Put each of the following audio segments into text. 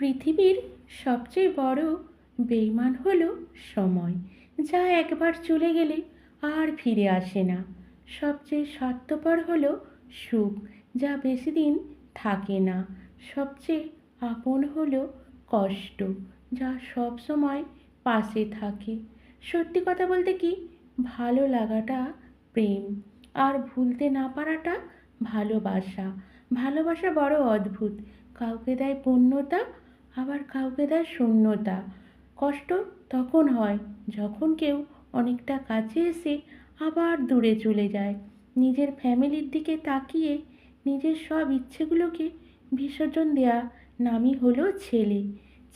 পৃথিবীর সবচেয়ে বড় বেইমান হলো সময়, যা একবার চলে গেলে আর ফিরে আসে না। সবচেয়ে স্বার্থপর হলো সুখ, যা বেশি দিন থাকে না। সবচেয়ে আপন হলো কষ্ট, যা সব সময় পাশে থাকে। সত্যি কথা বলতে কি, ভালো লাগাটা প্রেম, আর ভুলতে না পারাটা ভালোবাসা। ভালোবাসা বড় অদ্ভুত, কাউকে দেয় পূর্ণতা, আবার কাউকে দেয় শূন্যতা। কষ্ট তখন হয় যখন কেউ অনেকটা কাছে এসে আবার দূরে চলে যায়। নিজের ফ্যামিলির দিকে তাকিয়ে নিজের সব ইচ্ছেগুলোকে বিসর্জন দেয়া নামই হলো ছেলে।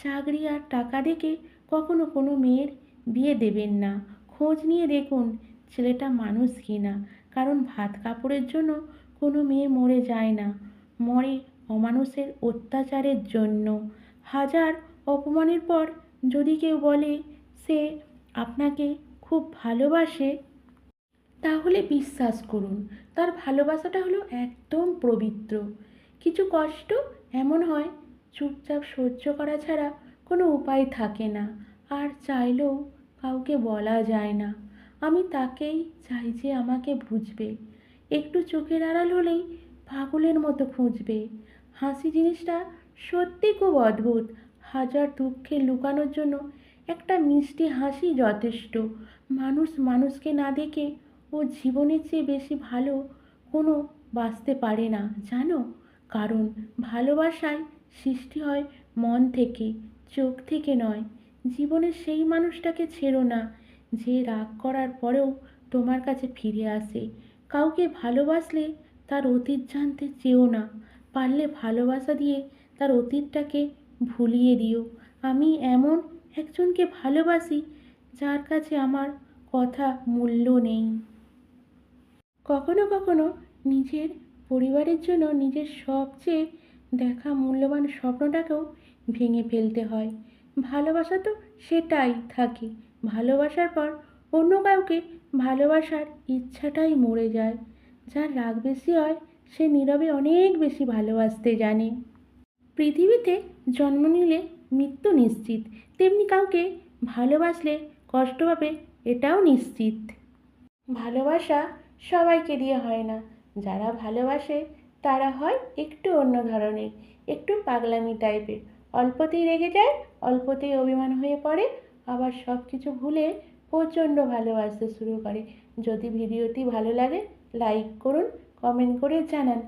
চাকরি আর টাকা দেখে কখনো কোনো মেয়ের বিয়ে দেবেন না। খোঁজ নিয়ে দেখুন ছেলেটা মানুষ কিনা, কারণ ভাত কাপড়ের জন্য কোনো মেয়ে মরে যায় না, মরে অমানুষের অত্যাচারের জন্য। হাজার অপমানের পর যদি কেউ বলে সে আপনাকে খুব ভালোবাসে, তাহলে বিশ্বাস করুন তার ভালোবাসাটা হলো একদম পবিত্র। কিছু কষ্ট এমন হয় চুপচাপ সহ্য করা ছাড়া কোনো উপায় থাকে না, আর চাইলেও কাউকে বলা যায় না। আমি তাকেই চাই যে আমাকে বুঝবে, একটু চোখের আড়াল হলেই পাগলের মতো খুঁজবে। হাসি জিনিসটা সত্যি খুব অদ্ভুত। হাজার দুঃখে লুকানোর জন্য একটা মিষ্টি হাসি যথেষ্ট। মানুষ মানুষকে না দেখে ও জীবনের চেয়ে বেশি ভালো কোনো বাঁচতে পারে না, জানো? কারণ ভালোবাসায় সৃষ্টি হয় মন থেকে, চোখ থেকে নয়। জীবনের সেই মানুষটাকে ছেড়ো না যে রাগ করার পরেও তোমার কাছে ফিরে আসে। কাউকে ভালোবাসলে তার অতীত জানতে চেও না, পারলে ভালোবাসা দিয়ে তার অতীতটাকে ভুলিয়ে দিও। আমি এমন একজনকে ভালোবাসি যার কাছে আমার কথা মূল্য নেই। কখনো কখনো নিজের পরিবারের জন্য নিজের সবচেয়ে দেখা মূল্যবান স্বপ্নটাকেও ভেঙে ফেলতে হয়। ভালোবাসা তো সেটাই থাকে, ভালোবাসার পর অন্য কাউকে ভালোবাসার ইচ্ছাটাই মরে যায়। যার রাগ বেশি হয় সে নীরবে অনেক বেশি ভালোবাসতে জানে। পৃথিবীতে জন্ম নিলে মৃত্যু নিশ্চিত, তেমনি কাউকে ভালোবাসলে কষ্ট পাবে এটাও নিশ্চিত। ভালোবাসা সবাইকে দিয়ে হয় না, যারা ভালোবাসে তারা হয় একটু অন্য ধরনের, একটু পাগলামি টাইপের। অল্পতেই রেগে যায়, অল্পতেই অভিমান হয়ে পড়ে, আবার সব কিছু ভুলে প্রচণ্ড ভালোবাসতে শুরু করে। যদি ভিডিওটি ভালো লাগে লাইক করুন, কমেন্ট করে জানান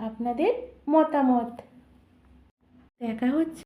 আপনাদের মতামত। দেখা হচ্ছে